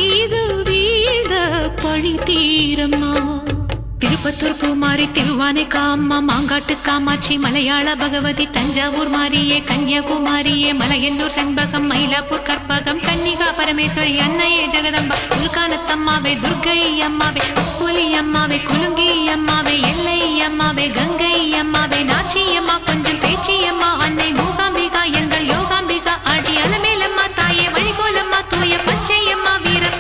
மீது வீழ்ந்த பழி தீரம்மா. திருப்பத்தூர் பூமாரி, திருவானை காம்மா, மாங்காட்டு காமாட்சி, மலையாள பகவதி, தஞ்சாவூர் மாரியே, கன்னியாகுமாரியே, மலையன்னூர் செண்பகம், மயிலாப்பூர் கற்பகம், கன்னிகா பரமேஸ்வரி, அன்னையே ஜெகதம்பா, உல்கானத்தம்மாவே, துர்கை அம்மாவே, புலி அம்மாவே, குலுங்கி அம்மாவே, எல்லை அம்மாவே, கங்கை அம்மாவே, நாச்சி அம்மா, கொஞ்சம் பேச்சி அம்மா,